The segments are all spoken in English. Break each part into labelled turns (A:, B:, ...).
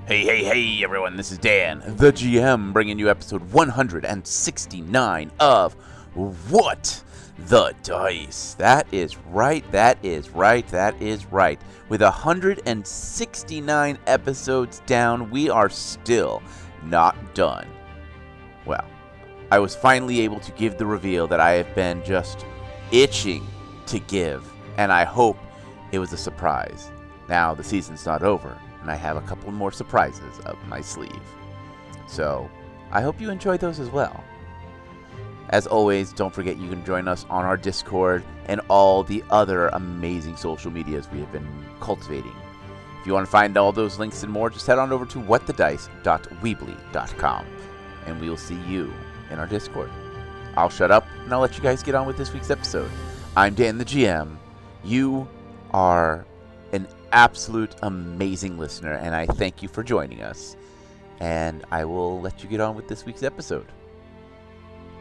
A: Hey, everyone, this is Dan, the GM, bringing you episode 169 of What the Dice. That is right. With 169 episodes down, we are still not done. Well, I was finally able to give the reveal that I have been just itching to give, and I hope it was a surprise. Now, the season's not over, and I have a couple more surprises up my sleeve. So, I hope you enjoyed those as well. As always, don't forget you can join us on our Discord and all the other amazing social medias we have been cultivating. If you want to find all those links and more, just head on over to whatthedice.weebly.com, and we will see you in our Discord. I'll shut up, and I'll let you guys get on with this week's episode. I'm Dan the GM. You are an absolute amazing listener, and I thank you for joining us. And I will let you get on with this week's episode.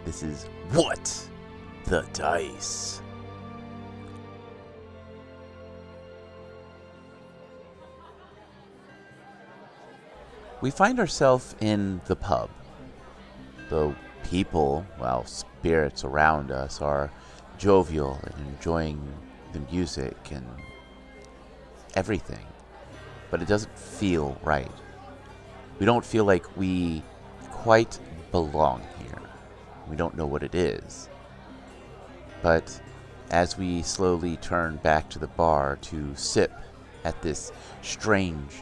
A: This is What the Dice. We find ourselves in the pub. The people, well, spirits around us, are jovial and enjoying the music and everything, but it doesn't feel right. We don't feel like we quite belong here. We don't know what it is. But as we slowly turn back to the bar to sip at this strange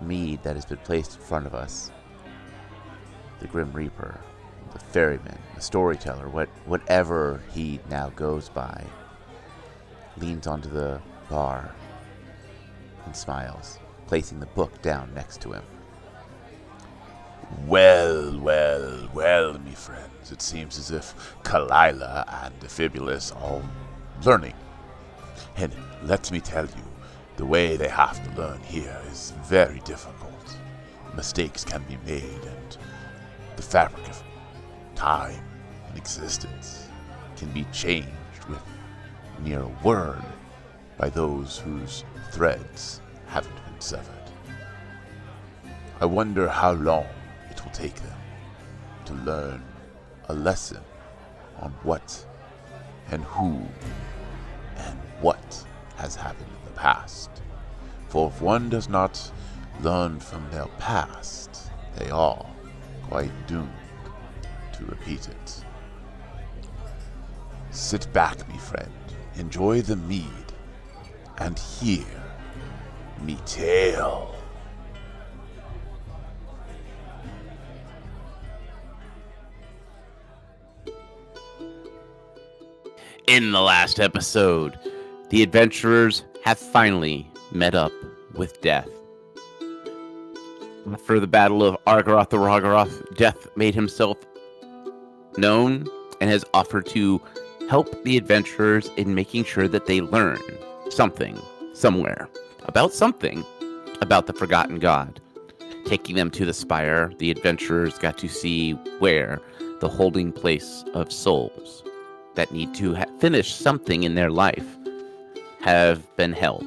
A: mead that has been placed in front of us, the Grim Reaper, the Ferryman, the Storyteller, whatever he now goes by, leans onto the bar and smiles, placing the book down next to him.
B: Well, me friends, it seems as if Kalila and Defibulus are learning. And let me tell you, the way they have to learn here is very difficult. Mistakes can be made, and the fabric of time and existence can be changed with mere a word by those whose threads haven't been severed. I wonder how long it will take them to learn a lesson on what and who and what has happened in the past. For if one does not learn from their past, they are quite doomed to repeat it. Sit back, me friend, enjoy the mead, and hear me tale.
A: In the last episode, the adventurers have finally met up with death. After the Battle of Argaroth the Ragaroth, Death made himself known and has offered to help the adventurers in making sure that they learn something, somewhere, about the Forgotten God. Taking them to the spire, the adventurers got to see where the holding place of souls that need to finish something in their life have been held.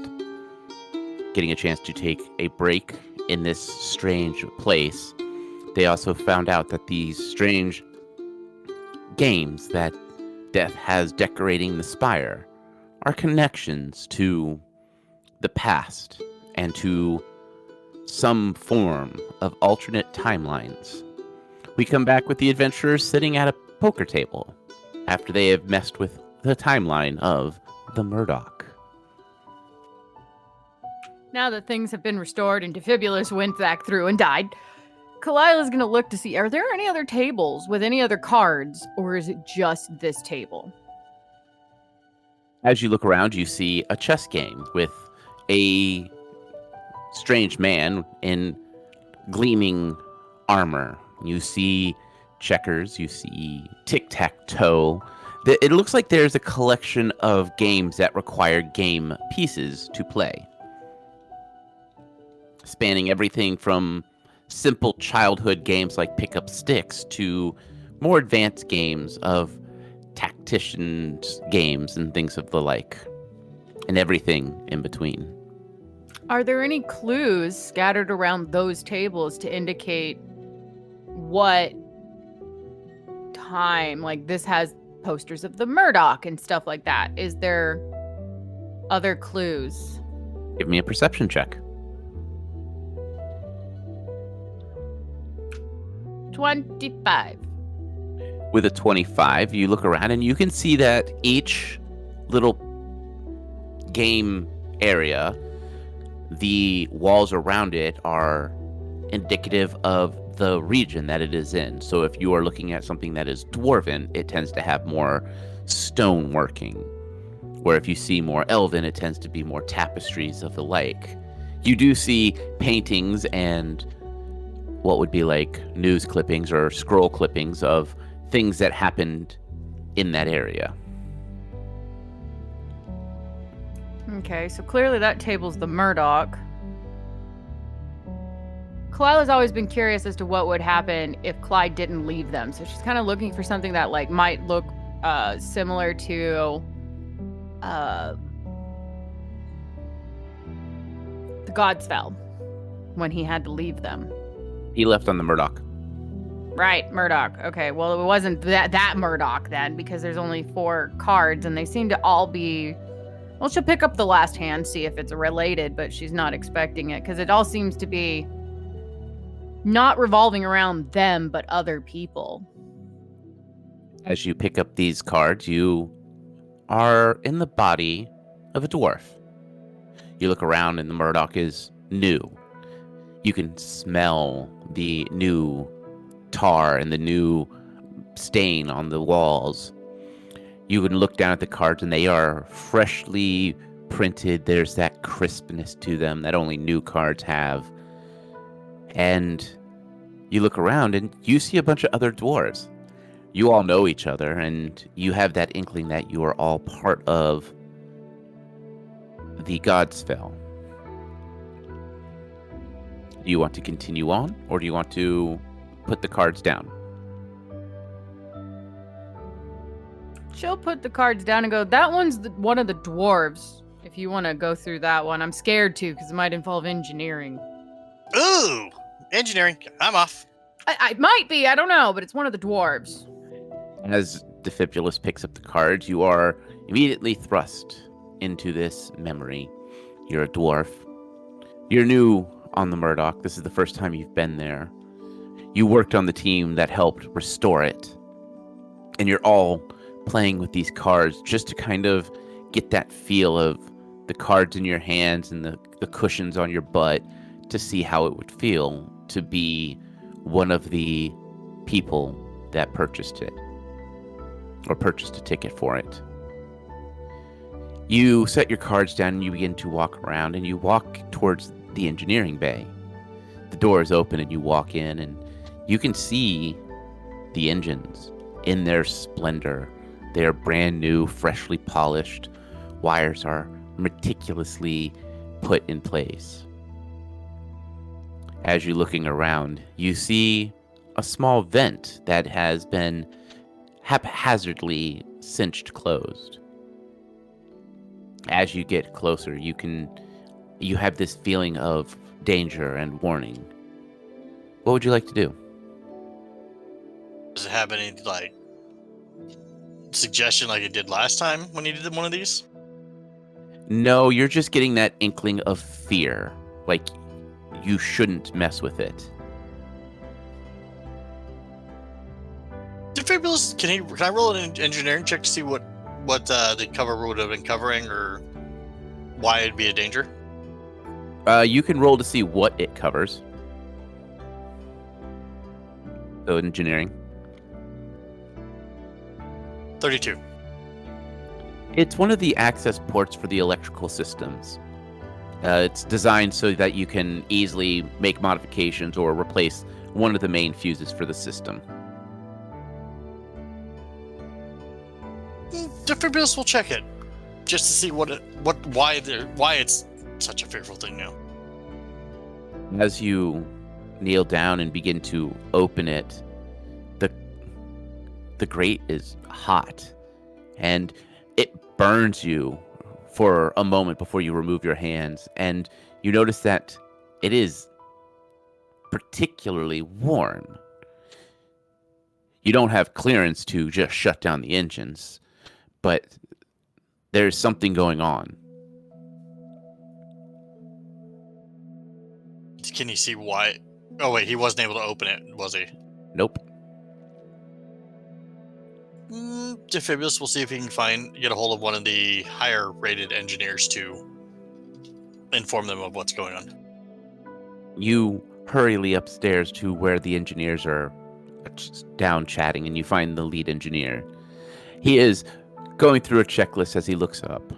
A: Getting a chance to take a break in this strange place, they also found out that these strange games that Death has decorating the spire are connections to the past and to some form of alternate timelines. We come back with the adventurers sitting at a poker table after they have messed with the timeline of the Murdoch.
C: Now that things have been restored and Defibulus went back through and died, Kalila's going to look to see, are there any other tables with any other cards, or is it just this table?
A: As you look around, you see a chess game with a strange man in gleaming armor. You see checkers, you see tic-tac-toe. It looks like there's a collection of games that require game pieces to play, spanning everything from simple childhood games like pick up sticks to more advanced games of tactician games and things of the like, and everything in between.
C: Are there any clues scattered around those tables to indicate what time? Like, this has posters of the Murdoch and stuff like that. Is there other clues?
A: Give me a perception check.
C: 25.
A: With a 25, you look around and you can see that each little game area, the walls around it are indicative of the region that it is in. So if you are looking at something that is dwarven, it tends to have more stone working. Where if you see more elven, it tends to be more tapestries of the like. You do see paintings and what would be like news clippings or scroll clippings of things that happened in that area.
C: Okay, so clearly that table's the Murdoch. Kalila's always been curious as to what would happen if Clyde didn't leave them. So she's kind of looking for something that like might look similar to the Gods Fell when he had to leave them.
A: He left on the Murdoch.
C: Right, Murdoch. Okay, well, it wasn't that Murdoch then, because there's only 4 cards, and they seem to all be... Well, she'll pick up the last hand, see if it's related, but she's not expecting it, because it all seems to be not revolving around them, but other people.
A: As you pick up these cards, you are in the body of a dwarf. You look around, and the Murdoch is new. You can smell the new tar and the new stain on the walls. You can look down at the cards and they are freshly printed. There's that crispness to them that only new cards have. And you look around and you see a bunch of other dwarves. You all know each other and you have that inkling that you are all part of the Godspell. Do you want to continue on or do you want to put the cards down?
C: She'll put the cards down and go, that one's one of the dwarves. If you want to go through that one. I'm scared too, because it might involve engineering.
D: Ooh! Engineering. I'm off.
C: I might be, I don't know, but it's one of the dwarves.
A: As Defibulus picks up the cards, you are immediately thrust into this memory. You're a dwarf. You're new on the Murdoch. This is the first time you've been there. You worked on the team that helped restore it. And you're all playing with these cards just to kind of get that feel of the cards in your hands and the cushions on your butt to see how it would feel to be one of the people that purchased it or purchased a ticket for it. You set your cards down and you begin to walk around and you walk towards the engineering bay. The door is open and you walk in and you can see the engines in their splendor. They are brand new, freshly polished. Wires are meticulously put in place. As you're looking around, you see a small vent that has been haphazardly cinched closed. As you get closer, you have this feeling of danger and warning. What would you like to do?
D: Does it have any, like, suggestion like it did last time when you did one of these?
A: No, you're just getting that inkling of fear. Like, you shouldn't mess with it.
D: Defibulus, can I roll an engineering check to see what the cover would have been covering or why it'd be a danger?
A: You can roll to see what it covers. So engineering.
D: 32.
A: It's one of the access ports for the electrical systems. It's designed so that you can easily make modifications or replace one of the main fuses for the system.
D: Defibulus will check it just to see why it's such a fearful thing now.
A: As you kneel down and begin to open it, the grate is hot and it burns you for a moment before you remove your hands, and You notice that it is particularly warm. You don't have clearance to just shut down the engines, but there's something going on.
D: Can you see why? Oh wait, he wasn't able to open it, was he?
A: Nope.
D: Defibrius will see if he can get a hold of one of the higher-rated engineers to inform them of what's going on.
A: You hurriedly upstairs to where the engineers are down chatting, and you find the lead engineer. He is going through a checklist as he looks up.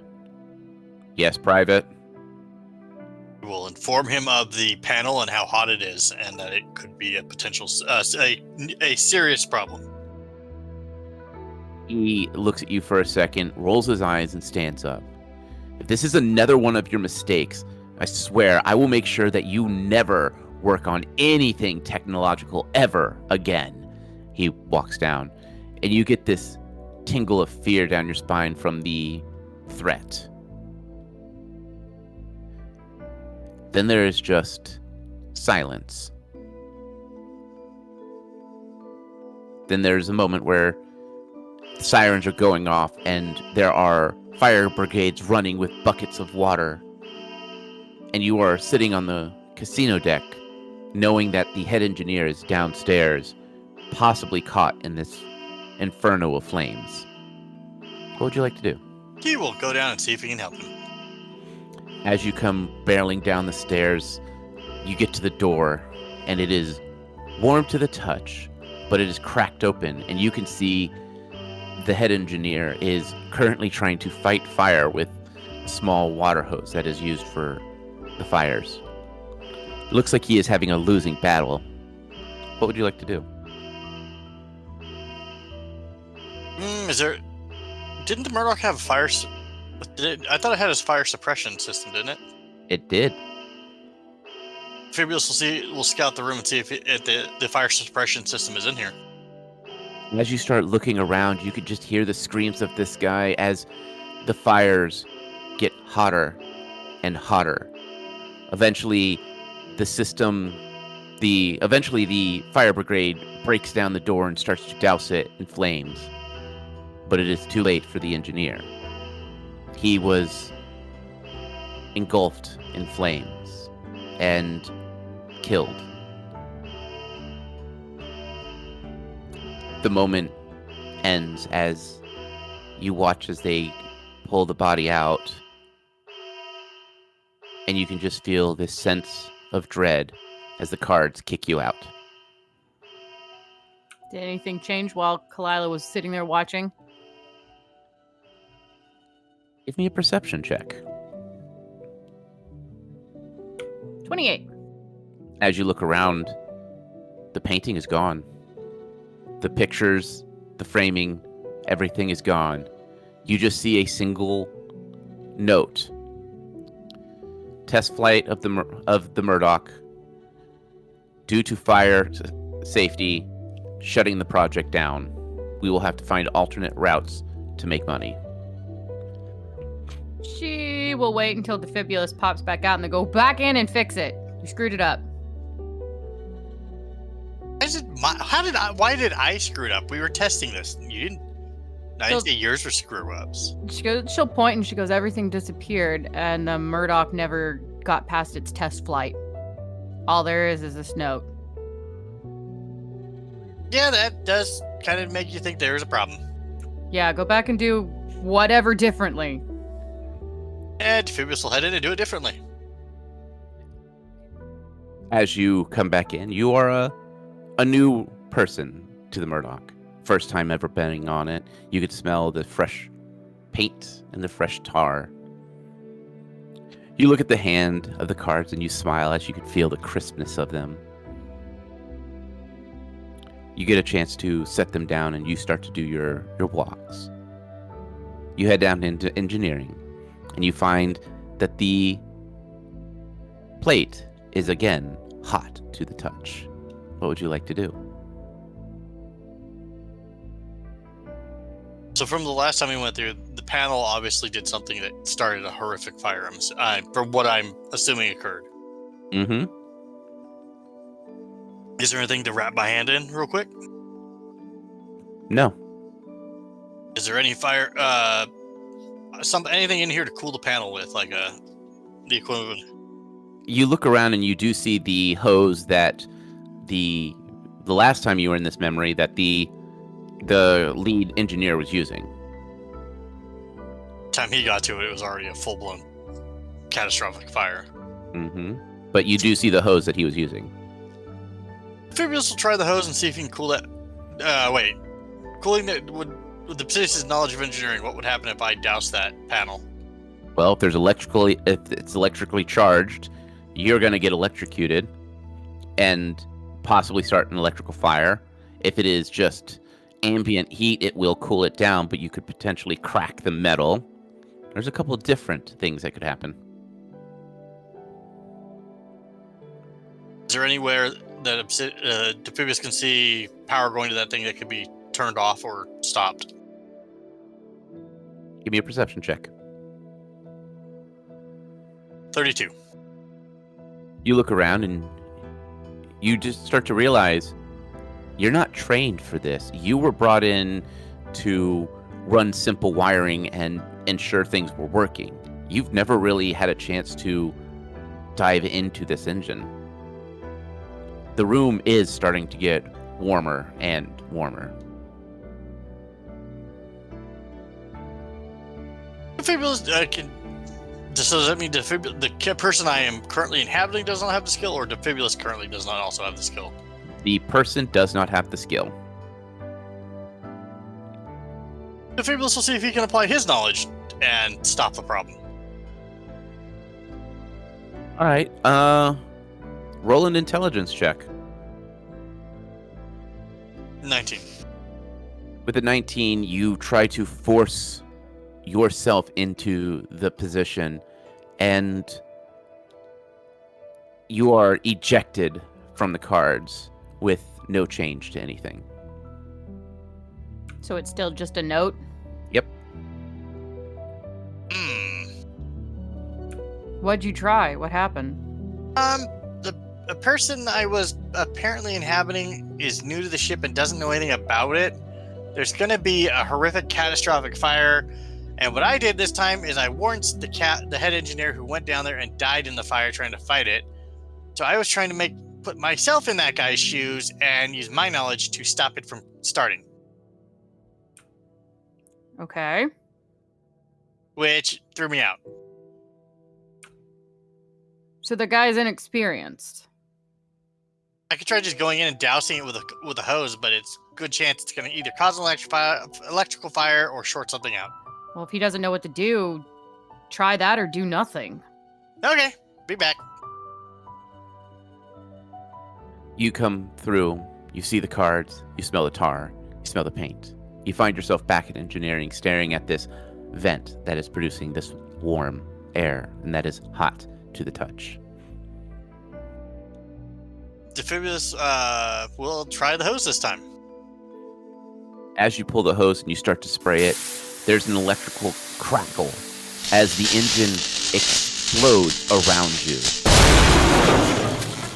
A: Yes, Private?
D: We will inform him of the panel and how hot it is, and that it could be a potential, a serious problem.
A: He looks at you for a second, rolls his eyes, and stands up. If this is another one of your mistakes, I swear I will make sure that you never work on anything technological ever again. He walks down, and you get this tingle of fear down your spine from the threat. Then there is just silence. Then there's a moment where sirens are going off, and there are fire brigades running with buckets of water. And you are sitting on the casino deck, knowing that the head engineer is downstairs, possibly caught in this inferno of flames. What would you like to do?
D: He will go down and see if he can help him.
A: As you come barreling down the stairs, you get to the door, and it is warm to the touch, but it is cracked open, and you can see the head engineer is currently trying to fight fire with a small water hose that is used for the fires. It looks like he is having a losing battle. What would you like to do?
D: Didn't the Murdoch have fire? I thought it had his fire suppression system, didn't it?
A: It did.
D: Fabius will scout the room and see if the fire suppression system is in here.
A: As you start looking around, you could just hear the screams of this guy as the fires get hotter and hotter. Eventually, the fire brigade breaks down the door and starts to douse it in flames. But it is too late for the engineer. He was engulfed in flames and killed. The moment ends as you watch as they pull the body out, and you can just feel this sense of dread as the cards kick you out.
C: Did anything change while Kalila was sitting there watching?
A: Give me a perception check.
C: 28.
A: As you look around, the painting is gone. The pictures, the framing, everything is gone. You just see a single note. Test flight of the Murdoch. Due to fire safety, shutting the project down. We will have to find alternate routes to make money.
C: She will wait until Defibulus pops back out and then go back in and fix it. You screwed it up.
D: Why did I screw it up? We were testing this. You didn't. I didn't say yours were screw-ups.
C: She'll point and she goes, everything disappeared and the Murdoch never got past its test flight. All there is this note.
D: Yeah, that does kind of make you think there is a problem.
C: Yeah, go back and do whatever differently.
D: And Phoebus will head in and do it differently.
A: As you come back in, you are a new person to the Murdoch. First time ever betting on it. You could smell the fresh paint and the fresh tar. You look at the hand of the cards and you smile as you can feel the crispness of them. You get a chance to set them down and you start to do your walks. You head down into engineering and you find that the plate is again hot to the touch. What would you like to do?
D: So from the last time we went through, the panel obviously did something that started a horrific fire. From what I'm assuming occurred.
A: Mm-hmm.
D: Is there anything to wrap my hand in real quick?
A: No.
D: Is there any fire? Anything in here to cool the panel with, like the equivalent?
A: You look around and you do see the hose that the last time you were in this memory that the lead engineer was using.
D: Time he got to it, it was already a full-blown catastrophic fire.
A: Mm-hmm. But you do see the hose that he was using.
D: Amphibious will try the hose and see if he can cool that. Cooling it with the Psittici's knowledge of engineering, what would happen if I doused that panel?
A: Well, if it's electrically charged, you're going to get electrocuted and possibly start an electrical fire. If it is just ambient heat, it will cool it down, but you could potentially crack the metal. There's a couple of different things that could happen.
D: Is there anywhere that Amphibious can see power going to that thing that could be turned off or stopped?
A: Give me a perception check.
D: 32.
A: You look around and you just start to realize you're not trained for this. You were brought in to run simple wiring and ensure things were working. You've never really had a chance to dive into this engine. The room is starting to get warmer and warmer.
D: Amphibious so does that mean the person I am currently inhabiting does not have the skill, or Amphibious currently does not also have the skill?
A: The person does not have the skill.
D: Amphibious will see if he can apply his knowledge and stop the problem.
A: All right. Roll an intelligence check.
D: 19.
A: With a 19, you try to force yourself into the position, and you are ejected from the cards with no change to anything.
C: So it's still just a note?
A: Yep.
C: What'd you try? What happened?
D: The person I was apparently inhabiting is new to the ship and doesn't know anything about it. There's going to be a horrific, catastrophic fire. And what I did this time is I warned the head engineer who went down there and died in the fire trying to fight it. So I was trying to put myself in that guy's shoes and use my knowledge to stop it from starting.
C: Okay.
D: Which threw me out.
C: So the guy's inexperienced.
D: I could try just going in and dousing it with a hose, but it's a good chance it's going to either cause an electrical fire or short something out.
C: Well, if he doesn't know what to do, try that or do nothing.
D: Okay, be back.
A: You come through, you see the cards, you smell the tar, you smell the paint. You find yourself back in engineering, staring at this vent that is producing this warm air, and that is hot to the touch.
D: Amphibious will try the hose this time.
A: As you pull the hose and you start to spray it, there's an electrical crackle as the engine explodes around you,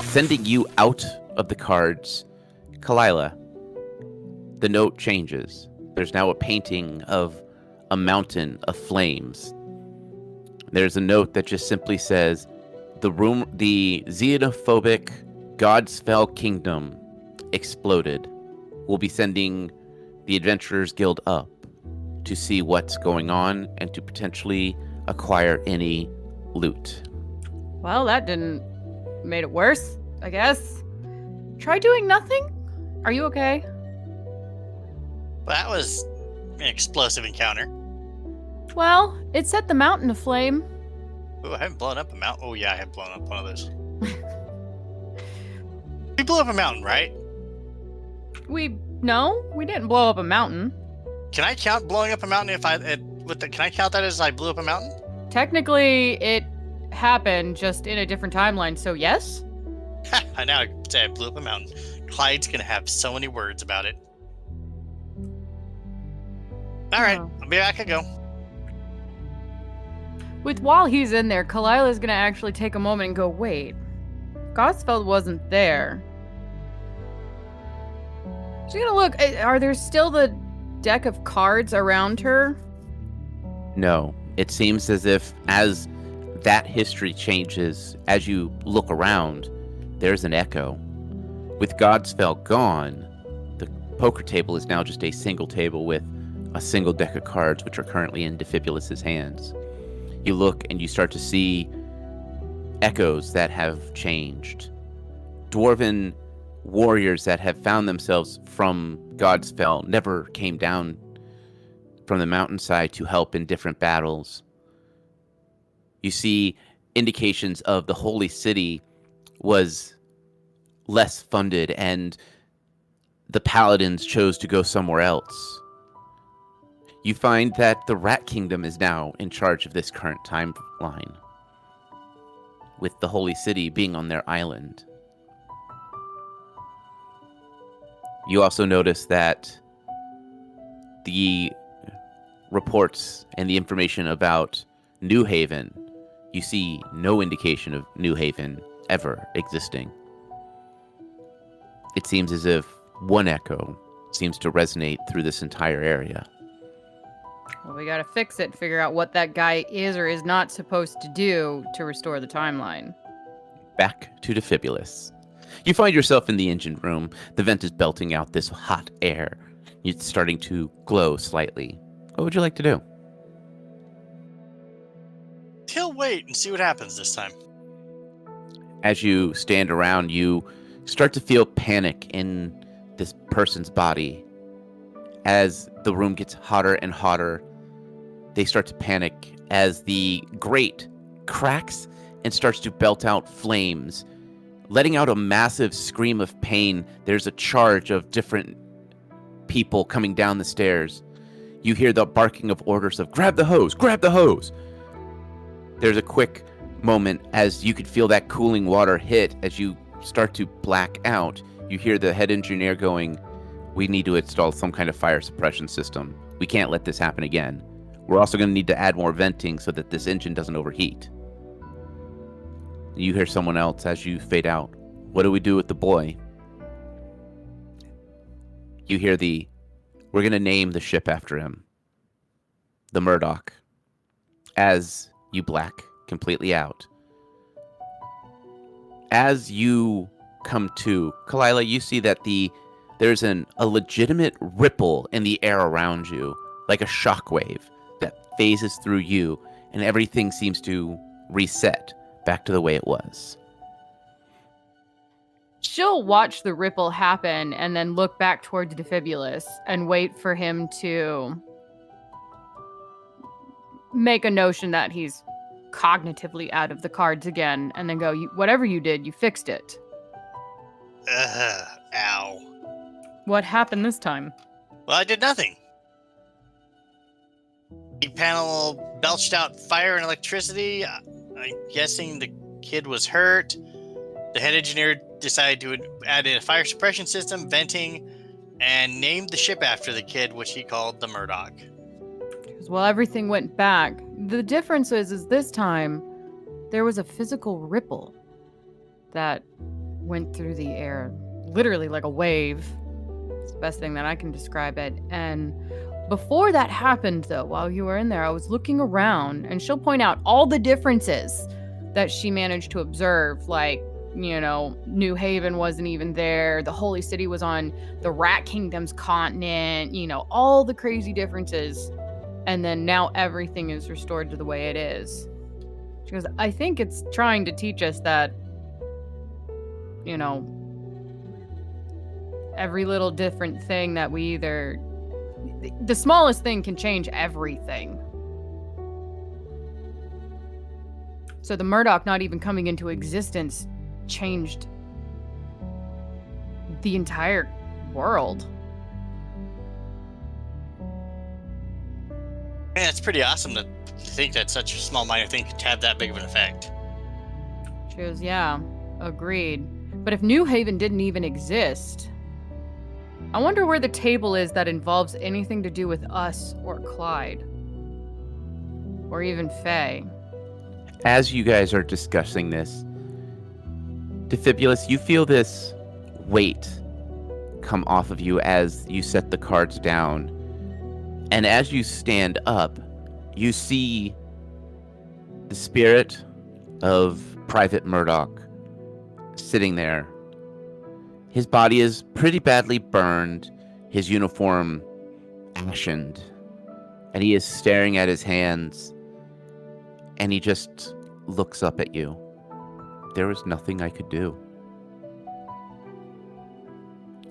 A: sending you out of the cards. Kalila, the note changes. There's now a painting of a mountain of flames. There's a note that just simply says, the xenophobic Godspell Kingdom exploded. We'll be sending the Adventurers Guild up to see what's going on and to potentially acquire any loot.
C: Well, that didn't made it worse, I guess. Try doing nothing? Are you okay?
D: Well, that was an explosive encounter.
C: Well, it set the mountain aflame.
D: Oh, I haven't blown up a mountain. Oh, yeah, I have blown up one of those. We blew up a mountain, right?
C: No, we didn't blow up a mountain.
D: Can I count blowing up a mountain can I count that as I blew up a mountain?
C: Technically, it happened just in a different timeline, so yes?
D: I now say I blew up a mountain. Clyde's gonna have so many words about it. All right, I'll be back. I go.
C: While he's in there, Kalila's gonna actually take a moment and go, wait, Gosfeld wasn't there. She's gonna look. Are there still the deck of cards around her?
A: No. It seems as if as that history changes, as you look around, there's an echo. With Godspell gone, the poker table is now just a single table with a single deck of cards, which are currently in Defibulus's hands. You look and you start to see echoes that have changed. Dwarven warriors that have found themselves from Godspell never came down from the mountainside to help in different battles. You see indications of the holy city was less funded and the paladins chose to go somewhere else. You find that the Rat Kingdom is now in charge of this current timeline, with the holy city being on their island. You also notice that the reports and the information about New Haven, you see no indication of New Haven ever existing. It seems as if one echo seems to resonate through this entire area.
C: Well, we gotta fix it, figure out what that guy is or is not supposed to do to restore the timeline.
A: Back to Defibulus. You find yourself in the engine room. The vent is belting out this hot air. It's starting to glow slightly. What would you like to do?
D: He'll wait and see what happens this time.
A: As you stand around, you start to feel panic in this person's body. As the room gets hotter and hotter, they start to panic as the grate cracks and starts to belt out flames, letting out a massive scream of pain. There's a charge of different people coming down the stairs. You hear the barking of orders of, grab the hose, grab the hose. There's a quick moment as you could feel that cooling water hit as you start to black out. You hear the head engineer going, we need to install some kind of fire suppression system. We can't let this happen again. We're also going to need to add more venting so that this engine doesn't overheat. You hear someone else as you fade out. What do we do with the boy? You hear we're going to name the ship after him. The Murdoch. As you black completely out. As you come to, Kalila, you see that there's a legitimate ripple in the air around you, like a shockwave that phases through you, and everything seems to reset back to the way it was.
C: She'll watch the ripple happen and then look back towards Defibulus and wait for him to make a notion that he's cognitively out of the cards again, and then go, whatever you did, you fixed it.
D: Ow.
C: What happened this time?
D: Well, I did nothing. The panel belched out fire and electricity. I'm guessing the kid was hurt. The head engineer decided to add in a fire suppression system, venting, and named the ship after the kid, which he called the Murdoch.
C: Well, everything went back. The difference is this time there was a physical ripple that went through the air, literally like a wave. It's the best thing that I can describe it. And before that happened, though, while you were in there, I was looking around, and she'll point out all the differences that she managed to observe, like, you know, New Haven wasn't even there. The Holy City was on the Rat Kingdom's continent, you know, all the crazy differences. And then now everything is restored to the way it is. She goes, I think it's trying to teach us that, you know, every little different thing that we either... The smallest thing can change everything. So the Murdoch not even coming into existence changed the entire world.
D: Man, it's pretty awesome to think that such a small minor thing could have that big of an effect.
C: She goes, yeah, agreed. But if New Haven didn't even exist, I wonder where the table is that involves anything to do with us or Clyde. Or even Faye.
A: As you guys are discussing this, Defibulus, you feel this weight come off of you as you set the cards down. And as you stand up, you see the spirit of Private Murdoch sitting there. His body is pretty badly burned, his uniform ashened, and he is staring at his hands, and he just looks up at you. There was nothing I could do.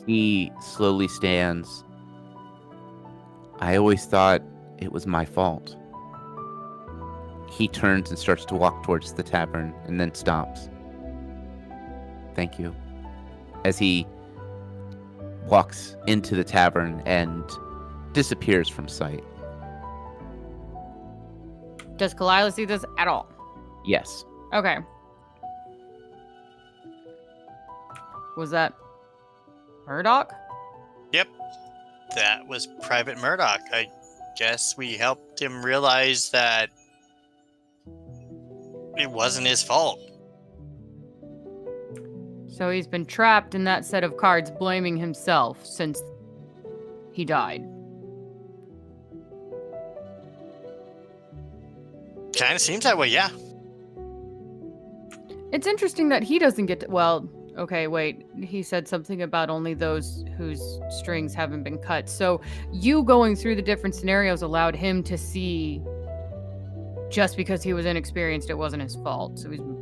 A: He slowly stands. I always thought it was my fault. He turns and starts to walk towards the tavern and then stops. Thank you. As he walks into the tavern and disappears from sight.
C: Does Kalila see this at all?
A: Yes.
C: Okay. Was that Murdoch?
D: Yep. That was Private Murdoch. I guess we helped him realize that it wasn't his fault.
C: So he's been trapped in that set of cards, blaming himself since he died.
D: Kind of seems that way, yeah.
C: It's interesting that he doesn't get to, well, okay, wait. He said something about only those whose strings haven't been cut. So you going through the different scenarios allowed him to see just because he was inexperienced, it wasn't his fault. So he's been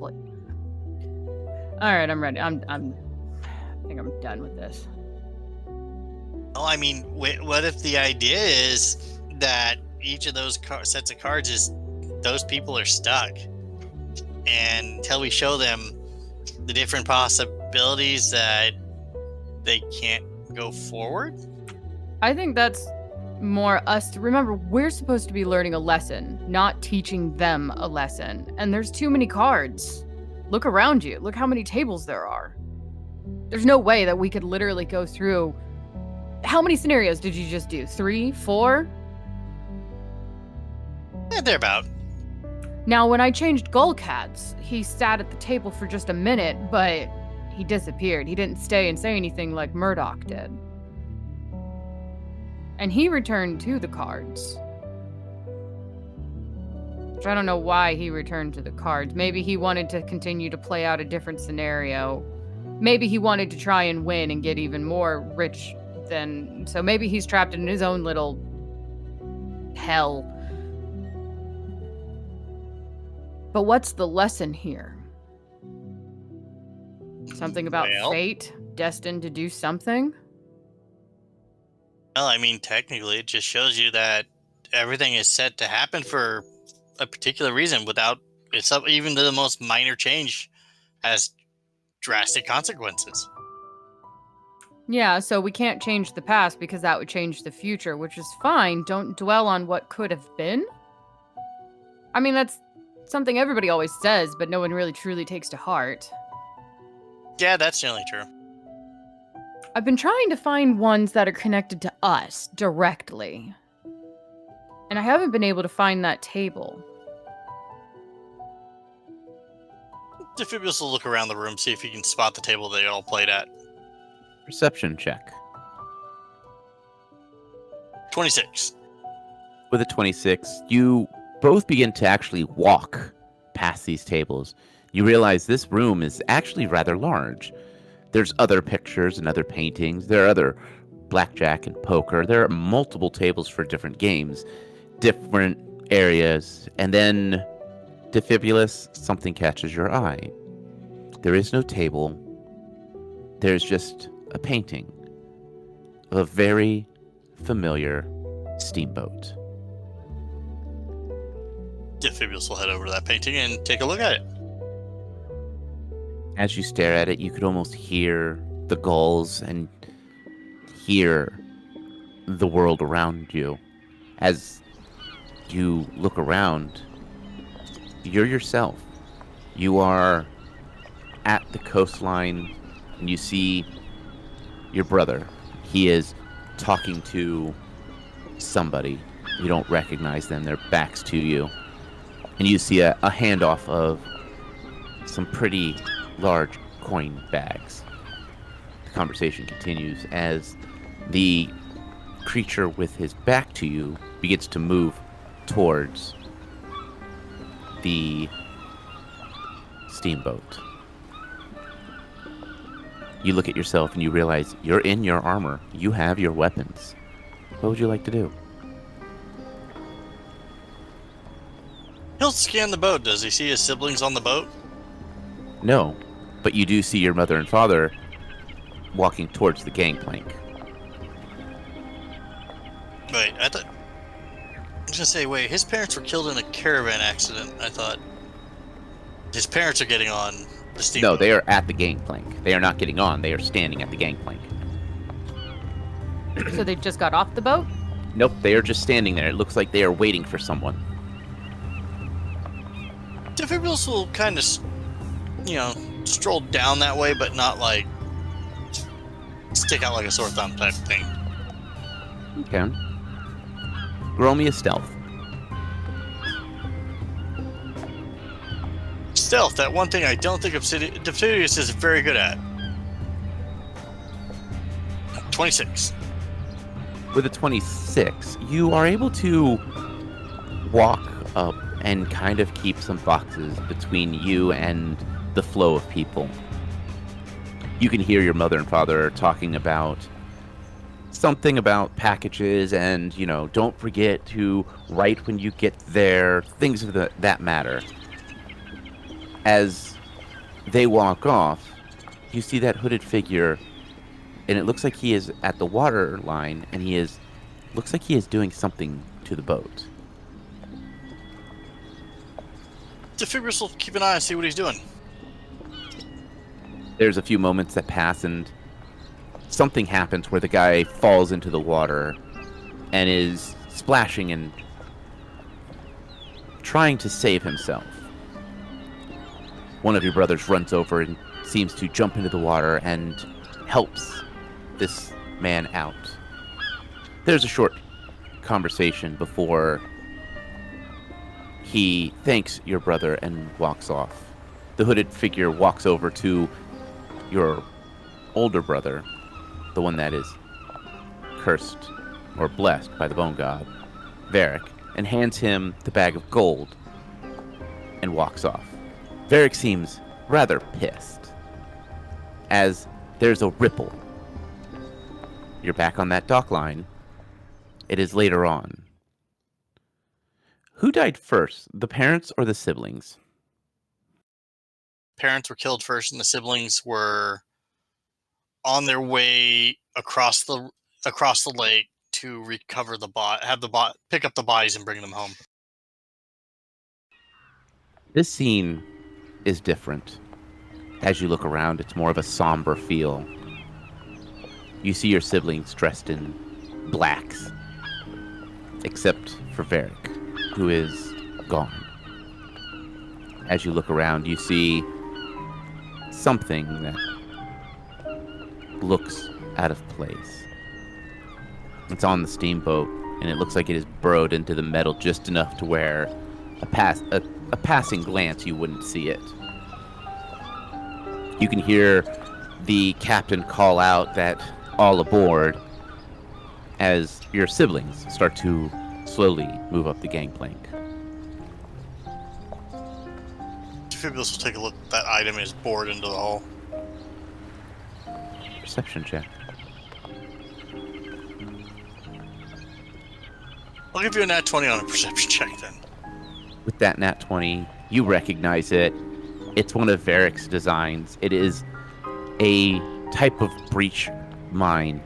C: all right, I'm ready. I think I'm done with this.
D: Oh, I mean, what if the idea is that each of those sets of cards is those people are stuck, and until we show them the different possibilities that they can't go forward?
C: I think that's more us to remember we're supposed to be learning a lesson, not teaching them a lesson. And there's too many cards. Look around you. Look how many tables there are. There's no way that we could literally go through. How many scenarios did you just do? 3, 4?
D: Yeah, they're about.
C: Now, when I changed Gullcats, he sat at the table for just a minute, but he disappeared. He didn't stay and say anything like Murdoch did. And he returned to the cards. Which I don't know why he returned to the cards. Maybe he wanted to continue to play out a different scenario. Maybe he wanted to try and win and get even more rich than... So maybe he's trapped in his own little hell. But what's the lesson here? Something about fate? Destined to do something?
D: Well, I mean, technically, it just shows you that everything is set to happen for a particular reason without it's up, even the most minor change has drastic consequences.
C: Yeah, so we can't change the past because that would change the future, which is fine. Don't dwell on what could have been. I mean, that's something everybody always says, but no one really truly takes to heart.
D: Yeah, that's generally true.
C: I've been trying to find ones that are connected to us directly. And I haven't been able to find that table.
D: Defibulus will look around the room, see if he can spot the table they all played at.
A: Perception check.
D: 26.
A: With a 26, you both begin to actually walk past these tables. You realize this room is actually rather large. There's other pictures and other paintings. There are other blackjack and poker. There are multiple tables for different games, different areas. And then, Defibulus, something catches your eye. There is no table. There's just a painting of a very familiar steamboat.
D: Defibulus will head over to that painting and take a look at it.
A: As you stare at it, you could almost hear the gulls and hear the world around you. As you look around, you're yourself. You are at the coastline, and you see your brother. He is talking to somebody. You don't recognize them. Their backs to you. And you see a handoff of some pretty large coin bags. The conversation continues as the creature with his back to you begins to move towards the steamboat. You look at yourself and you realize you're in your armor. You have your weapons. What would you like to do?
D: He'll scan the boat. Does he see his siblings on the boat?
A: No, but you do see your mother and father walking towards the gangplank.
D: Wait, I was gonna say, wait, his parents were killed in a caravan accident. I thought his parents are getting on the steamboat.
A: No, they are at the gangplank. They are not getting on. They are standing at the gangplank.
C: So they just got off the boat?
A: Nope, they are just standing there. It looks like they are waiting for someone.
D: Defibrillator will kind of, stroll down that way, but not like stick out like a sore thumb type thing.
A: Okay. Roll me a stealth.
D: Stealth, that one thing I don't think Defibrillator is very good at. 26.
A: With a 26, you are able to walk up and kind of keep some boxes between you and the flow of people. You can hear your mother and father talking about something about packages and, don't forget to write when you get there, things of that matter. As they walk off, you see that hooded figure, and it looks like he is at the water line, and looks like he is doing something to the boat.
D: Defibrillator will keep an eye and see what he's doing.
A: There's a few moments that pass, and something happens where the guy falls into the water and is splashing and trying to save himself. One of your brothers runs over and seems to jump into the water and helps this man out. There's a short conversation before he thanks your brother and walks off. The hooded figure walks over to your older brother, the one that is cursed or blessed by the bone god, Varric, and hands him the bag of gold and walks off. Varric seems rather pissed as there's a ripple. You're back on that dock line. It is later on. Who died first, the parents or the siblings?
D: Parents were killed first, and the siblings were on their way across the lake to recover the pick up the bodies and bring them home.
A: This scene is different. As you look around, it's more of a somber feel. You see your siblings dressed in blacks, except for Varric, who is gone. As you look around, you see something that looks out of place. It's on the steamboat, and it looks like it is burrowed into the metal just enough to where a passing glance you wouldn't see it. You can hear the captain call out that all aboard as your siblings start to slowly move up the gangplank.
D: Defibrillator will take a look. That item is bored into the hull.
A: Perception check.
D: I'll give you a nat 20 on a perception check then.
A: With that nat 20, you recognize it. It's one of Varric's designs. It is a type of breach mine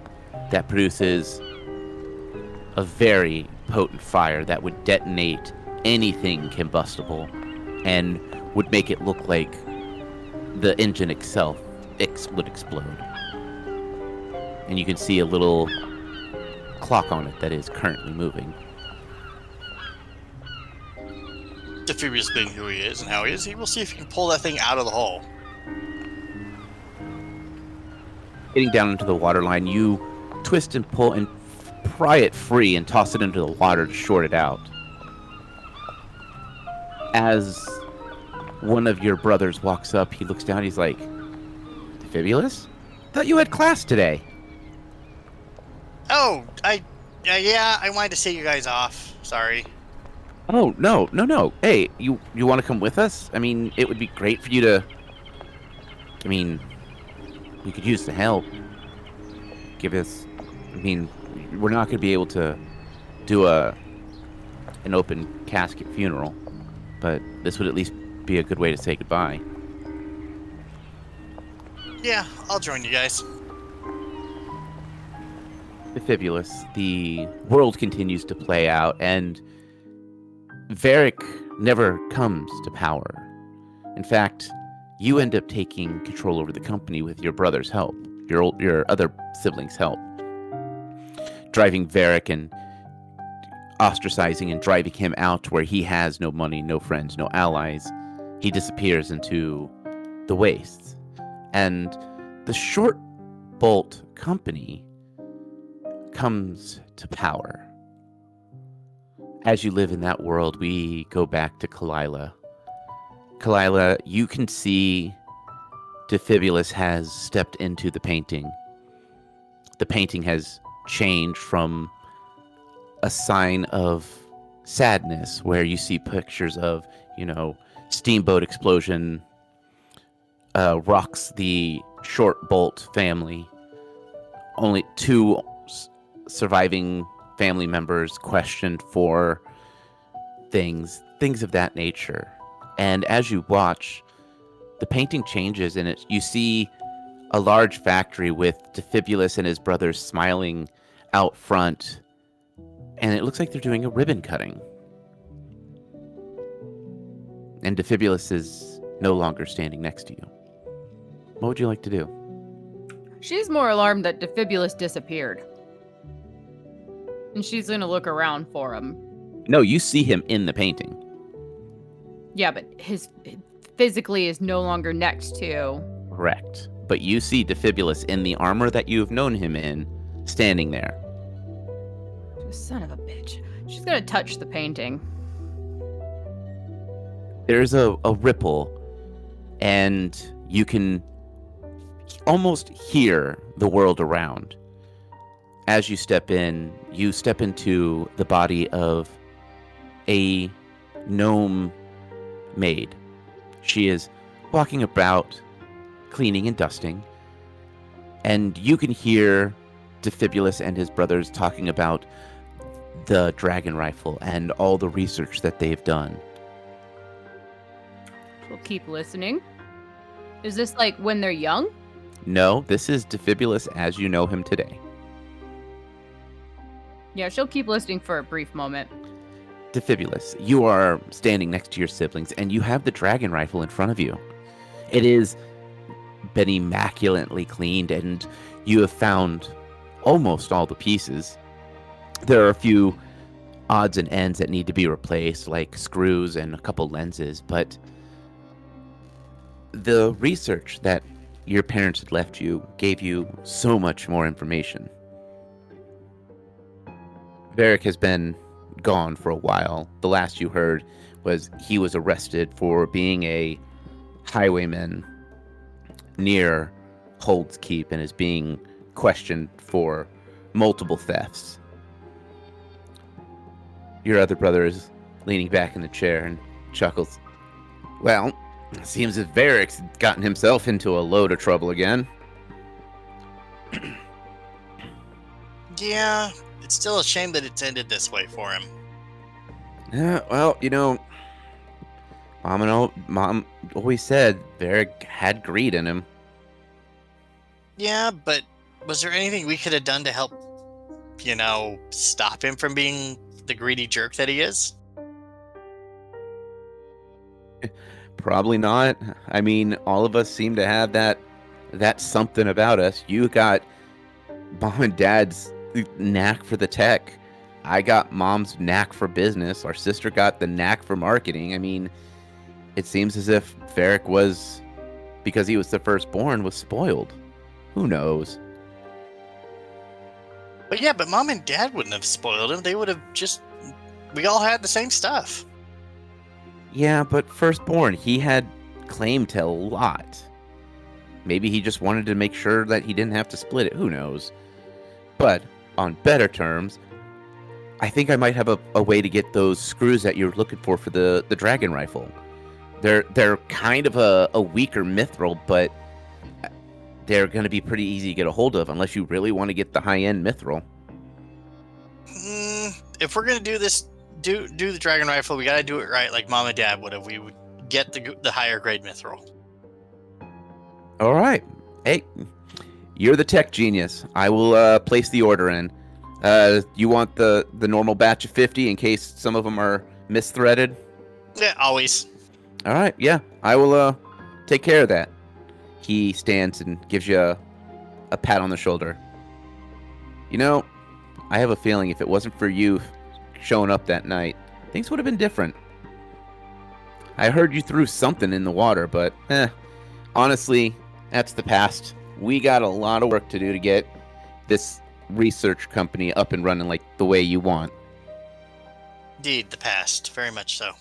A: that produces a very potent fire that would detonate anything combustible and would make it look like the engine itself would explode. And you can see a little clock on it that is currently moving.
D: Defibrillator being who he is and how he is, he will see if he can pull that thing out of the hull.
A: Getting down into the waterline, you twist and pull and pry it free and toss it into the water to short it out. As one of your brothers walks up, he looks down, he's like, Defibulus? Thought you had class today.
D: Oh, yeah, I wanted to see you guys off. Sorry.
A: Oh, no. Hey, you want to come with us? I mean, it would be great for you to... I mean, we could use the help. Give us... I mean, we're not going to be able to do an open casket funeral, but this would at least be a good way to say goodbye.
D: Yeah, I'll join you guys.
A: Defibulus, the world continues to play out, and Varric never comes to power. In fact, you end up taking control over the company with your brother's help, your other siblings' help, driving Varric and ostracizing and driving him out where he has no money, no friends, no allies. He disappears into the wastes. And the Short Bolt Company comes to power. As you live in that world, we go back to Kalila. Kalila, you can see Defibulus has stepped into the painting. The painting has changed from a sign of sadness, where you see pictures of, steamboat explosion, rocks the Short Bolt family. Only 2 surviving family members questioned for things of that nature. And as you watch, the painting changes, and you see a large factory with Defibulus and his brothers smiling out front, and it looks like they're doing a ribbon cutting. And Defibulus is no longer standing next to you. What would you like to do?
C: She's more alarmed that Defibulus disappeared. And she's going to look around for him.
A: No, you see him in the painting.
C: Yeah, but his physically is no longer next to...
A: Correct. But you see Defibulus in the armor that you've known him in, standing there.
C: Son of a bitch. She's going to touch the painting.
A: There's a ripple, and you can almost hear the world around. As you step into the body of a gnome maid. She is walking about, cleaning and dusting, and you can hear Defibulus and his brothers talking about the dragon rifle and all the research that they've done.
C: We'll keep listening. Is this like when they're young?
A: No, this is Defibulus as you know him today.
C: Yeah, she'll keep listening for a brief moment.
A: Defibulus, you are standing next to your siblings, and you have the dragon rifle in front of you. It is been immaculately cleaned, and you have found almost all the pieces. There are a few odds and ends that need to be replaced, like screws and a couple lenses, but the research that your parents had left you gave you so much more information. Varric has been gone for a while. The last you heard was he was arrested for being a highwayman near Hold's Keep and is being questioned for multiple thefts. Your other brother is leaning back in the chair and chuckles. Well, it seems as Varric's gotten himself into a load of trouble again.
D: Yeah, it's still a shame that it's ended this way for him.
A: Yeah, well, Mom always said Varric had greed in him.
D: Yeah, but was there anything we could have done to help, stop him from being the greedy jerk that he is?
A: Probably not. I mean, all of us seem to have that something about us. You got Mom and Dad's knack for the tech. I got Mom's knack for business. Our sister got the knack for marketing. I mean, it seems as if Varric was, because he was the firstborn, was spoiled. Who knows?
D: But yeah, but Mom and Dad wouldn't have spoiled him. They would have we all had the same stuff.
A: Yeah, but firstborn, he had claim to a lot. Maybe he just wanted to make sure that he didn't have to split it. Who knows? But on better terms, I think I might have a way to get those screws that you're looking for the dragon rifle. They're kind of a weaker mithril, but they're going to be pretty easy to get a hold of unless you really want to get the high-end mithril.
D: If we're gonna do this, do the dragon rifle, we gotta do it right, like Mom and Dad would have. We would get the higher grade mithril.
A: All right. Hey, you're the tech genius. I will place the order in. You want the normal batch of 50 in case some of them are misthreaded?
D: Yeah, always.
A: All right. Yeah, I will take care of that. He stands and gives you a pat on the shoulder. You know, I have a feeling if it wasn't for you showing up that night, things would have been different. I heard you threw something in the water, but honestly, that's the past. We got a lot of work to do to get this research company up and running like the way you want.
D: Indeed, the past. Very much so.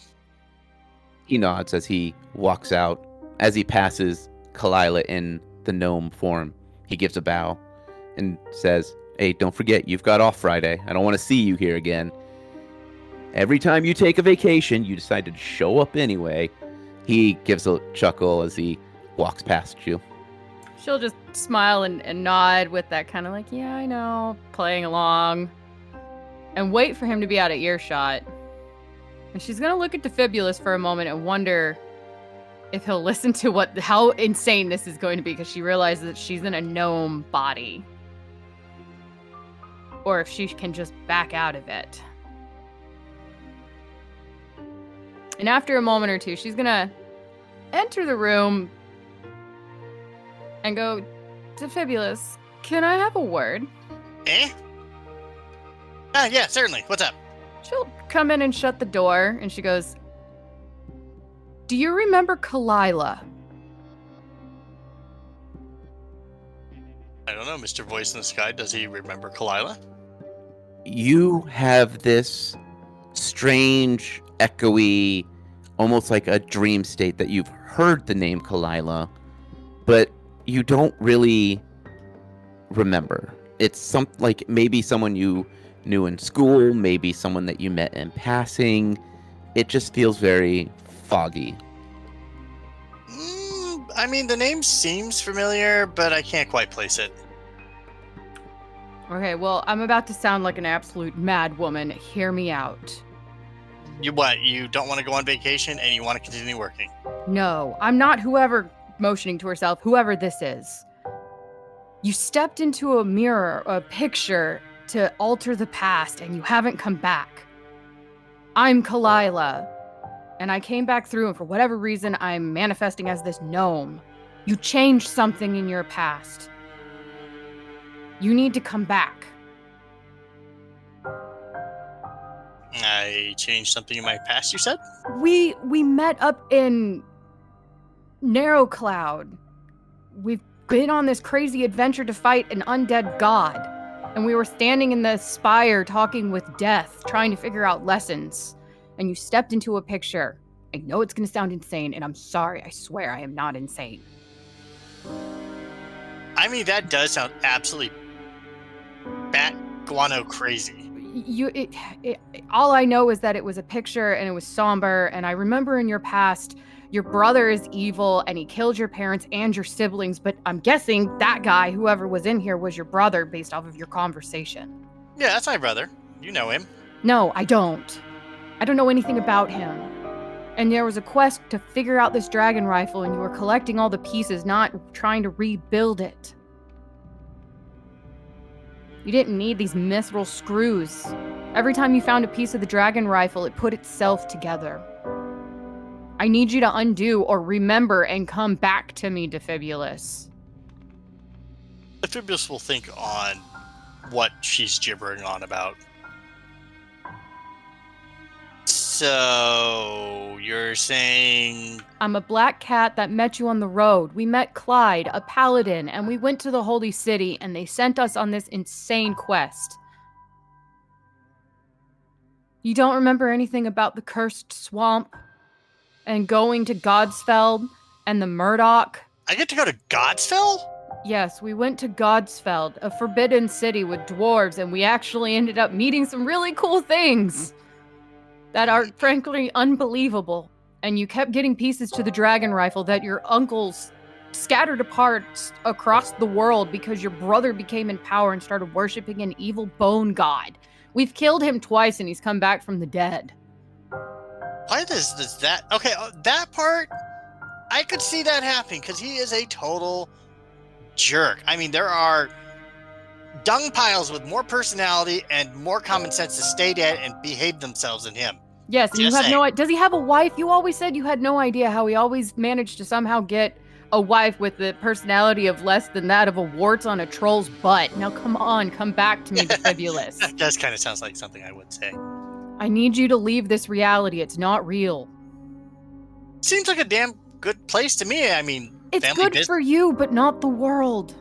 A: He nods as he walks out. As he passes Kalila in the gnome form, he gives a bow and says, "Hey, don't forget, you've got off Friday. I don't want to see you here again. Every time you take a vacation, you decide to show up anyway." He gives a chuckle as he walks past you.
C: She'll just smile and nod with that kind of like, yeah, I know, playing along, and wait for him to be out of earshot. And she's going to look at Defibulus for a moment and wonder if he'll listen to how insane this is going to be, because she realizes that she's in a gnome body. Or if she can just back out of it. And after a moment or two, she's going to enter the room and go, "Defibulus, can I have a word?"
D: Eh? Yeah, certainly. What's up?
C: She'll come in and shut the door, and she goes, "Do you remember Kalila?"
D: I don't know, Mr. Voice in the Sky. Does he remember Kalila?
A: You have this strange, echoey, almost like a dream state that you've heard the name Kalila, but you don't really remember. It's like maybe someone you knew in school, maybe someone that you met in passing. It just feels very foggy.
D: I mean, the name seems familiar, but I can't quite place it.
C: Okay, well, I'm about to sound like an absolute mad woman. Hear me out.
D: You what? You don't want to go on vacation and you want to continue working?
C: No, I'm not whoever, motioning to herself, whoever this is. You stepped into a mirror, a picture, to alter the past, and you haven't come back. I'm Kalila, and I came back through, and for whatever reason, I'm manifesting as this gnome. You changed something in your past. You need to come back.
D: I changed something in my past, you said?
C: We met up in Narrow Cloud. We've been on this crazy adventure to fight an undead god. And we were standing in the spire talking with Death, trying to figure out lessons. And you stepped into a picture. I know it's going to sound insane, and I'm sorry. I swear I am not insane.
D: I mean, that does sound absolutely bat guano crazy.
C: All I know is that it was a picture, and it was somber, and I remember in your past, your brother is evil, and he killed your parents and your siblings, but I'm guessing that guy, whoever was in here, was your brother based off of your conversation.
D: Yeah, that's my brother. You know him.
C: No, I don't. I don't know anything about him. And there was a quest to figure out this dragon rifle, and you were collecting all the pieces, not trying to rebuild it. You didn't need these mithril screws. Every time you found a piece of the dragon rifle, it put itself together. I need you to undo or remember and come back to me, Defibulus.
D: Defibulus will think on what she's gibbering on about. So, you're saying...
C: I'm a black cat that met you on the road. We met Clyde, a paladin, and we went to the Holy City, and they sent us on this insane quest. You don't remember anything about the cursed swamp? and going to Godsfeld and the Murdoch.
D: I get to go to Godsfell?
C: Yes, we went to Godsfeld, a forbidden city with dwarves, and we actually ended up meeting some really cool things that are frankly unbelievable. And you kept getting pieces to the dragon rifle that your uncles scattered apart across the world because your brother became in power and started worshiping an evil bone god. We've killed him twice and he's come back from the dead.
D: Why does that... Okay, that part, I could see that happening because he is a total jerk. I mean, there are dung piles with more personality and more common sense to stay dead and behave themselves than him.
C: Yes, and you have no idea. Does he have a wife? You always said you had no idea how he always managed to somehow get a wife with the personality of less than that of a warts on a troll's butt. Now come on, come back to me, Defibulous.
D: That does kind of sounds like something I would say.
C: I need you to leave this reality. It's not real.
D: Seems like a damn good place to me. I mean,
C: it's good for you, but not the world.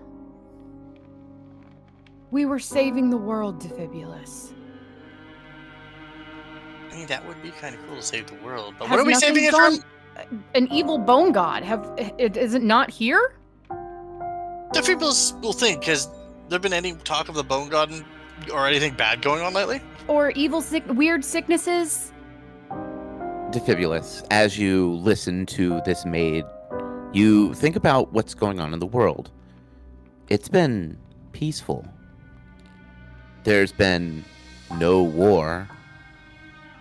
C: We were saving the world, Defibulous.
D: I mean, that would be kind of cool to save the world. But what are we saving it from?
C: An evil bone god. Is it not here?
D: The people will think, has there been any talk of the bone god or anything bad going on lately?
C: Or evil, weird sicknesses?
A: Defibulous, as you listen to this maid, you think about what's going on in the world. It's been peaceful. There's been no war.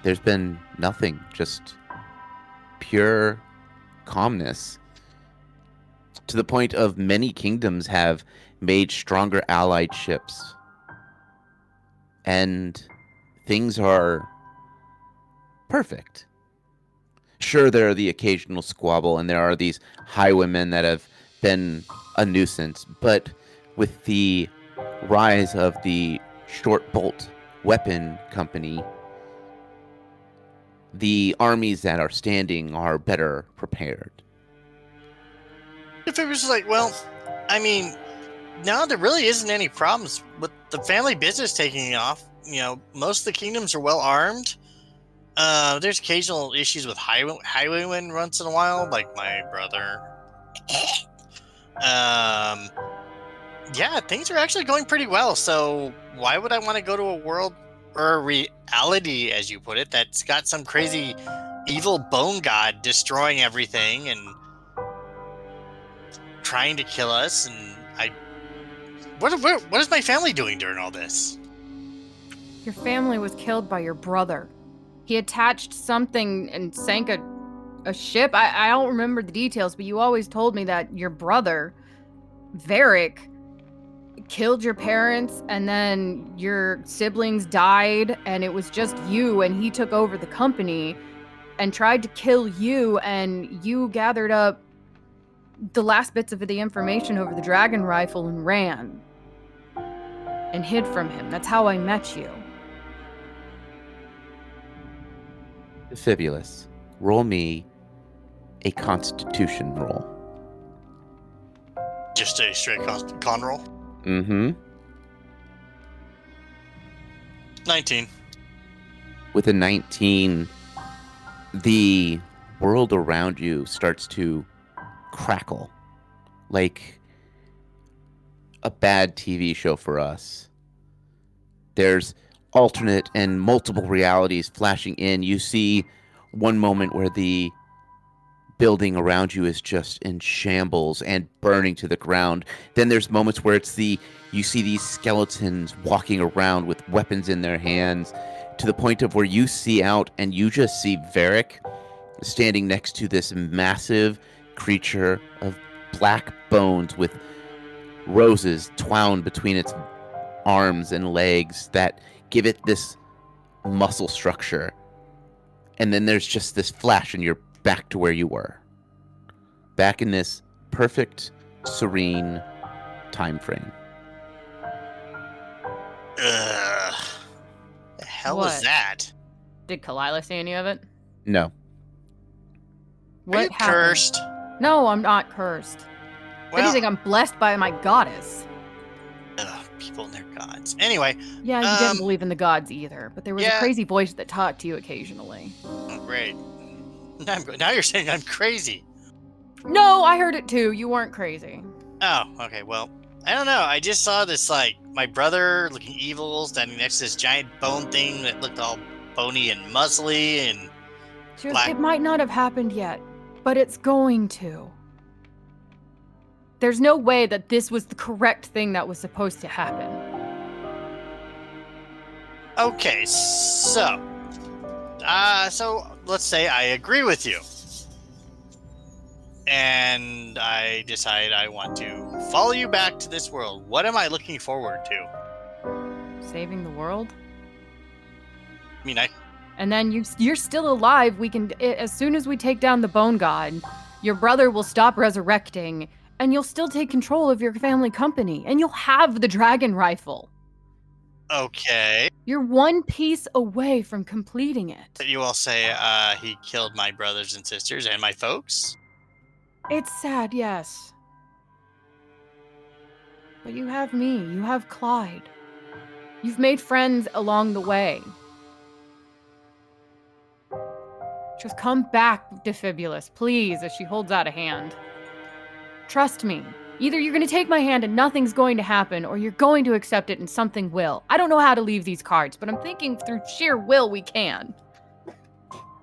A: There's been nothing, just pure calmness. To the point of many kingdoms have made stronger allied ships. And things are perfect. Sure, there are the occasional squabble, and there are these highwaymen that have been a nuisance, but with the rise of the short bolt weapon company, the armies that are standing are better prepared.
D: If it was like, well, I mean, now there really isn't any problems with the family business taking off. You know, most of the kingdoms are well armed. There's occasional issues with highwaymen once in a while, like my brother. Yeah, things are actually going pretty well. So why would I want to go to a world or a reality, as you put it, that's got some crazy evil bone god destroying everything and trying to kill us? And what is my family doing during all this?
C: Your family was killed by your brother. He attached something and sank a ship. I don't remember the details, but you always told me that your brother, Varric, killed your parents, and then your siblings died, and it was just you, and he took over the company and tried to kill you, and you gathered up the last bits of the information over the dragon rifle and ran and hid from him. That's how I met you.
A: Defibulous, roll me a constitution roll.
D: Just a straight con roll?
A: Mm-hmm.
D: 19.
A: With a 19, the world around you starts to crackle like a bad TV show for us. There's alternate and multiple realities flashing in. You see one moment where the building around you is just in shambles and burning to the ground. Then there's moments where you see these skeletons walking around with weapons in their hands, to the point of where you see out and you just see Varric standing next to this massive creature of black bones with roses twined between its arms and legs that give it this muscle structure. And then there's just this flash and you're back to where you were. Back in this perfect, serene time frame.
D: The hell was that?
C: Did Kalila see any of it?
A: No.
C: What
D: Are you
C: happened?
D: cursed?
C: No, I'm not cursed. What do you think? I'm blessed by my goddess.
D: People and their gods. Anyway.
C: Yeah, you didn't believe in the gods either, but there was a crazy voice that talked to you occasionally.
D: Oh, great. Now you're saying I'm crazy.
C: No, I heard it too. You weren't crazy.
D: Oh, okay. Well, I don't know. I just saw this, like, my brother looking evil standing next to this giant bone thing that looked all bony and muscly and black.
C: It might not have happened yet, but it's going to. There's no way that this was the correct thing that was supposed to happen.
D: Okay, so let's say I agree with you. And I decide I want to follow you back to this world. What am I looking forward to?
C: Saving the world?
D: I mean,
C: And then you're still alive. As soon as we take down the Bone God, your brother will stop resurrecting, and you'll still take control of your family company, and you'll have the dragon rifle.
D: Okay.
C: You're one piece away from completing it.
D: You all say he killed my brothers and sisters and my folks?
C: It's sad, yes. But you have me. You have Clyde. You've made friends along the way. Just come back, Defibulus, please, as she holds out a hand. Trust me. Either you're going to take my hand and nothing's going to happen, or you're going to accept it and something will. I don't know how to leave these cards, but I'm thinking through sheer will we can.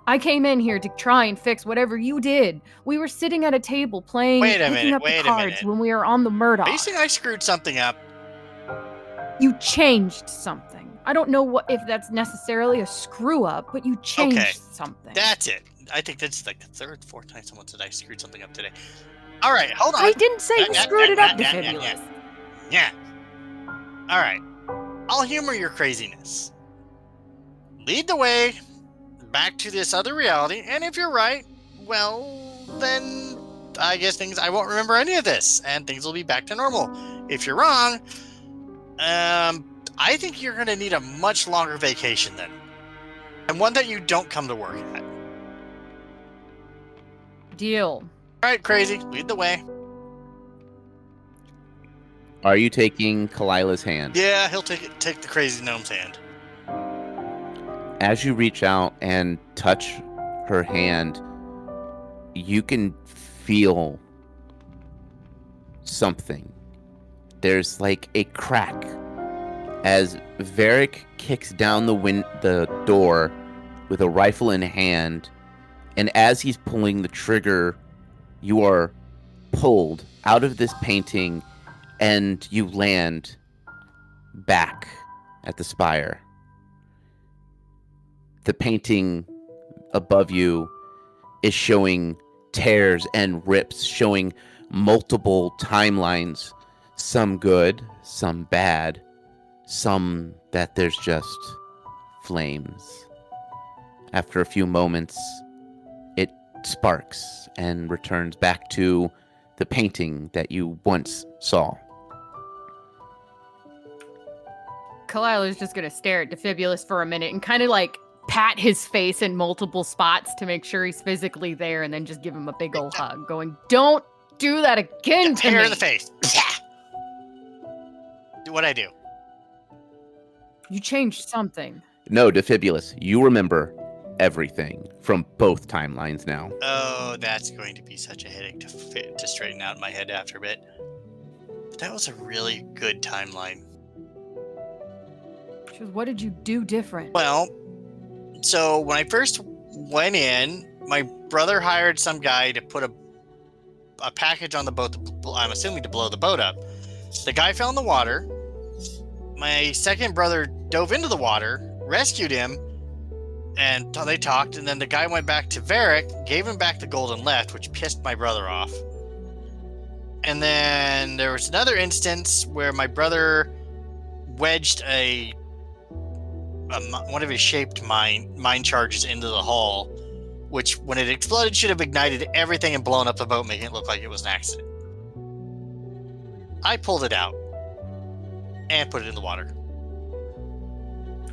C: I came in here to try and fix whatever you did. We were sitting at a table playing, picking up the cards when we were on the Murdoch.
D: Are you saying I screwed something up?
C: You changed something. I don't know if that's necessarily a screw up, but you changed something.
D: That's it. I think that's like the third, fourth time someone said I screwed something up today. All right, hold on.
C: I didn't say you screwed it up, Defibulus.
D: Yeah. All right. I'll humor your craziness. Lead the way back to this other reality, and if you're right, well, then I guess I won't remember any of this, and things will be back to normal. If you're wrong, I think you're going to need a much longer vacation then, and one that you don't come to work at.
C: Deal.
D: All right, crazy, lead the way.
A: Are you taking Kalila's hand?
D: Yeah, he'll take the crazy gnome's hand.
A: As you reach out and touch her hand, you can feel something. There's like a crack as Varric kicks down the door with a rifle in hand, and as he's pulling the trigger, you are pulled out of this painting and you land back at the spire. The painting above you is showing tears and rips, showing multiple timelines, some good, some bad, some that there's just flames. After a few moments, it sparks and returns back to the painting that you once saw.
C: Kalila's just gonna stare at Defibulus for a minute and kind of like pat his face in multiple spots to make sure he's physically there, and then just give him a big old hug, going, "Don't do that again to me."
D: Hair in the face. Do what I do.
C: You changed something.
A: No, Defibulus, you remember everything from both timelines now.
D: Oh, that's going to be such a headache to straighten out in my head after a bit. But that was a really good timeline.
C: She goes, "What did you do different?"
D: Well, so when I first went in, my brother hired some guy to put a package on the boat, I'm assuming to blow the boat up. The guy fell in the water. My second brother dove into the water, rescued him, and they talked, and then the guy went back to Varric, gave him back the gold and left, which pissed my brother off. And then there was another instance where my brother wedged one of his shaped mine charges into the hull, which when it exploded should have ignited everything and blown up the boat, making it look like it was an accident. I pulled it out and put it in the water.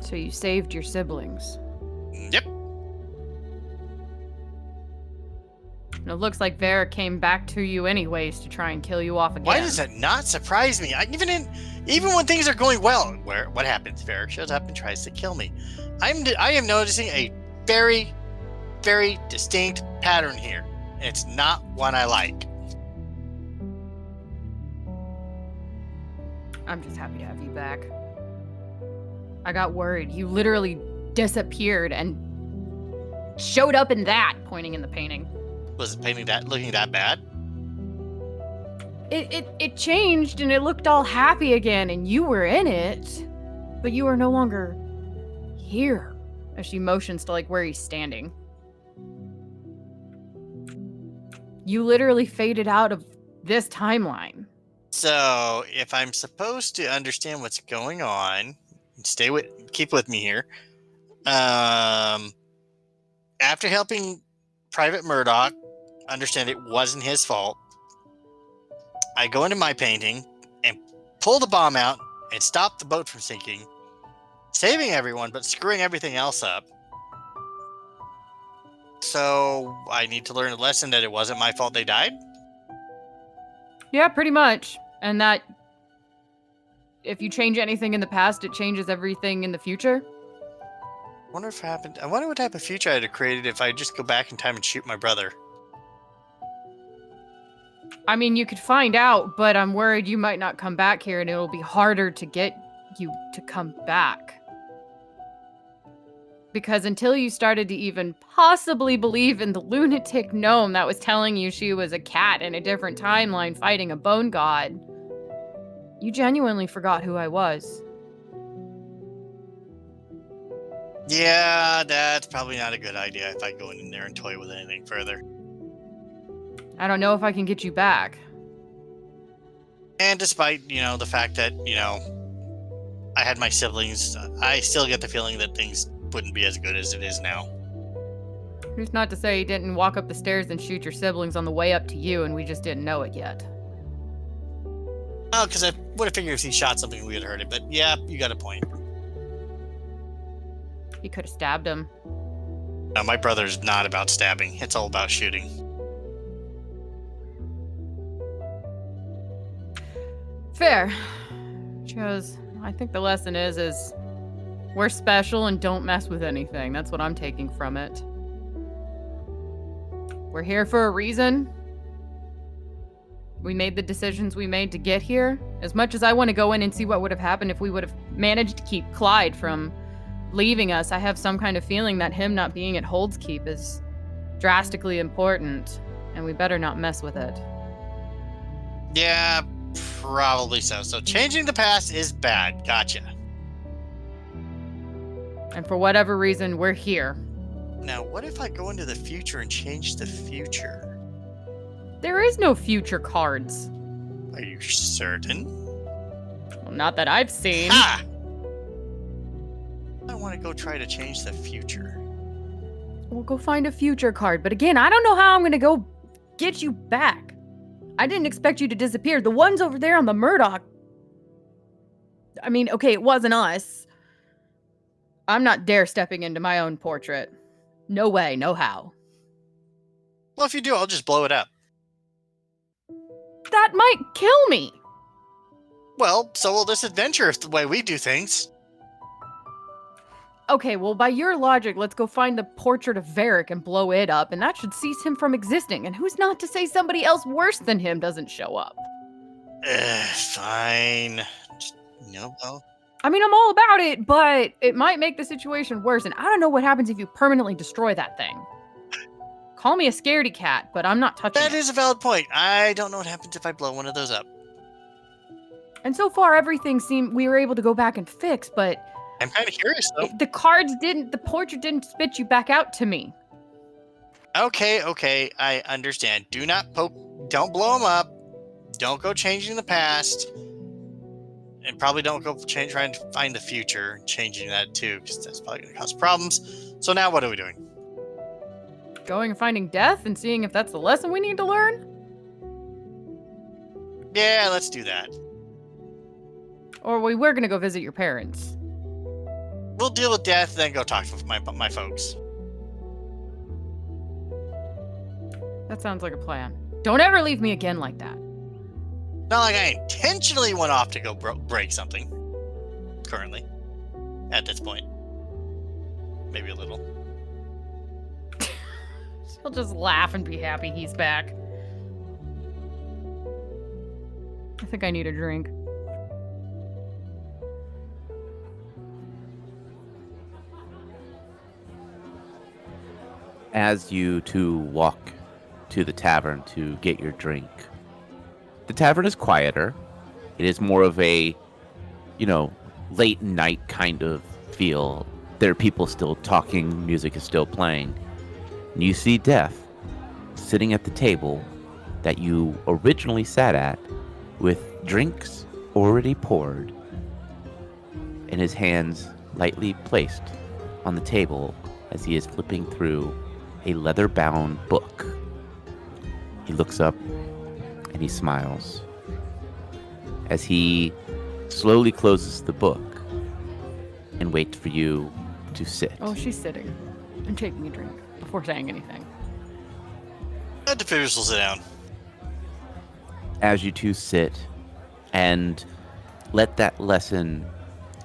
C: So you saved your siblings.
D: Yep.
C: And it looks like Vera came back to you anyways to try and kill you off again.
D: Why does that not surprise me? Even when things are going well, what happens? Varric shows up and tries to kill me. I am noticing a very, very distinct pattern here. And it's not one I like.
C: I'm just happy to have you back. I got worried. You literally disappeared and showed up in that, pointing in the painting.
D: Was it looking that bad?
C: It changed and it looked all happy again and you were in it, but you are no longer here. As she motions to like where he's standing. You literally faded out of this timeline.
D: So, if I'm supposed to understand what's going on, keep with me here. After helping Private Murdoch understand it wasn't his fault, I go into my painting and pull the bomb out and stop the boat from sinking, saving everyone but screwing everything else up. So, I need to learn a lesson that it wasn't my fault they died?
C: Yeah, pretty much. And that if you change anything in the past, it changes everything in the future.
D: I wonder what type of future I'd have created if I just go back in time and shoot my brother.
C: I mean, you could find out, but I'm worried you might not come back here and it'll be harder to get you to come back. Because until you started to even possibly believe in the lunatic gnome that was telling you she was a cat in a different timeline fighting a bone god, you genuinely forgot who I was.
D: Yeah, that's probably not a good idea if I go in there and toy with anything further.
C: I don't know if I can get you back.
D: And despite, the fact that, I had my siblings, I still get the feeling that things wouldn't be as good as it is now.
C: Who's not to say he didn't walk up the stairs and shoot your siblings on the way up to you and we just didn't know it yet.
D: Oh, because I would have figured if he shot something, we would have heard it. But yeah, you got a point.
C: He could have stabbed him.
D: No, my brother's not about stabbing. It's all about shooting.
C: Fair. Because I think the lesson is we're special and don't mess with anything. That's what I'm taking from it. We're here for a reason. We made the decisions we made to get here. As much as I want to go in and see what would have happened if we would have managed to keep Clyde from leaving us, I have some kind of feeling that him not being at Hold's Keep is drastically important, and we better not mess with it.
D: Yeah, probably so. So changing the past is bad. Gotcha.
C: And for whatever reason, we're here.
D: Now, what if I go into the future and change the future?
C: There is no future cards.
D: Are you certain?
C: Well, not that I've seen.
D: Ha! I want to go try to change the future.
C: We'll go find a future card. But again, I don't know how I'm going to go get you back. I didn't expect you to disappear. The ones over there on the Murdoch. I mean, okay, it wasn't us. I'm not dare stepping into my own portrait. No way, no how.
D: Well, if you do, I'll just blow it up.
C: That might kill me.
D: Well, so will this adventure if the way we do things.
C: Okay, well, by your logic, let's go find the portrait of Varric and blow it up, and that should cease him from existing. And who's not to say somebody else worse than him doesn't show up?
D: Fine. Just, well.
C: I mean, I'm all about it, but it might make the situation worse, and I don't know what happens if you permanently destroy that thing. Call me a scaredy cat, but I'm not touching
D: That
C: it.
D: is a valid point. I don't know what happens if I blow one of those up.
C: And so far, everything we were able to go back and fix, but
D: I'm kind of curious, though.
C: the portrait didn't spit you back out to me.
D: Okay, I understand. Don't blow them up. Don't go changing the past. And probably don't go trying to find the future, changing that too, because that's probably going to cause problems. So now what are we doing?
C: Going and finding death and seeing if that's the lesson we need to learn?
D: Yeah, let's do that.
C: Or we were going to go visit your parents.
D: We'll deal with death, then go talk to my folks.
C: That sounds like a plan. Don't ever leave me again like that.
D: Not like I intentionally went off to go break something. Currently. At this point. Maybe a little.
C: He'll just laugh and be happy he's back. I think I need a drink.
A: As you two walk to the tavern to get your drink, the tavern is quieter. It is more of a, late night kind of feel. There are people still talking, music is still playing. And you see Death sitting at the table that you originally sat at with drinks already poured and his hands lightly placed on the table as he is flipping through a leather-bound book. He looks up and he smiles as he slowly closes the book and waits for you to sit.
C: Oh, she's sitting and taking a drink before saying anything.
D: Defibulous will sit down.
A: As you two sit and let that lesson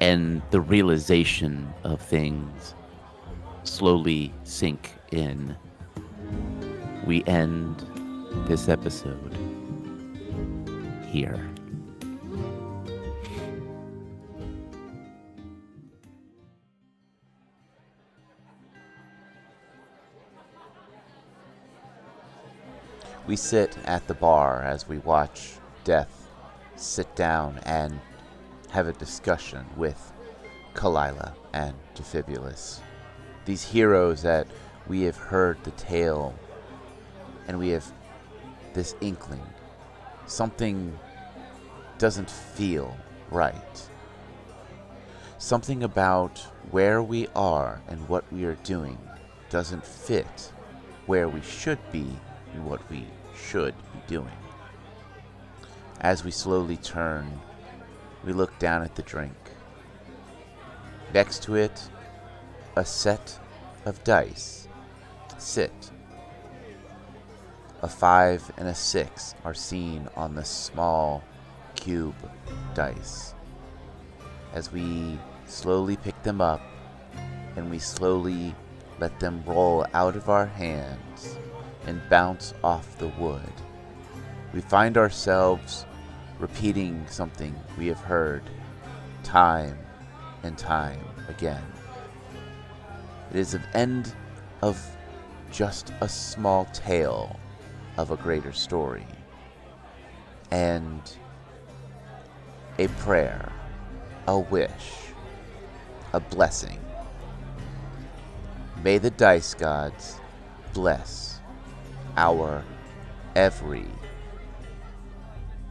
A: and the realization of things slowly sink in, we end this episode here. We sit at the bar as we watch Death sit down and have a discussion with Kalila and Defibulous. These heroes that we have heard the tale, and we have this inkling. Something doesn't feel right. Something about where we are and what we are doing doesn't fit where we should be and what we should be doing. As we slowly turn, we look down at the drink. Next to it, a set of dice sit. A 5 and a 6 are seen on the small cube dice. As we slowly pick them up and we slowly let them roll out of our hands and bounce off the wood, we find ourselves repeating something we have heard time and time again. It is the end of just a small tale of a greater story, and a prayer, a wish, a blessing. May the dice gods bless our every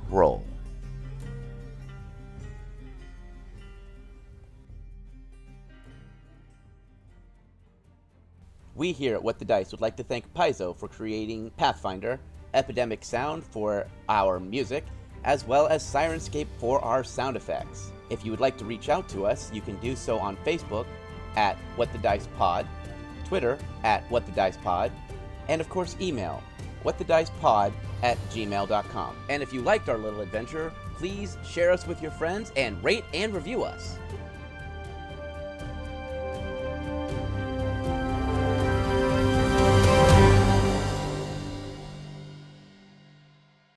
A: roll.
E: We here at What the Dice would like to thank Paizo for creating Pathfinder, Epidemic Sound for our music, as well as Sirenscape for our sound effects. If you would like to reach out to us, you can do so on Facebook at What the Dice Pod, Twitter at What the Dice Pod, and of course email whatthedicepod@gmail.com. And if you liked our little adventure, please share us with your friends and rate and review us.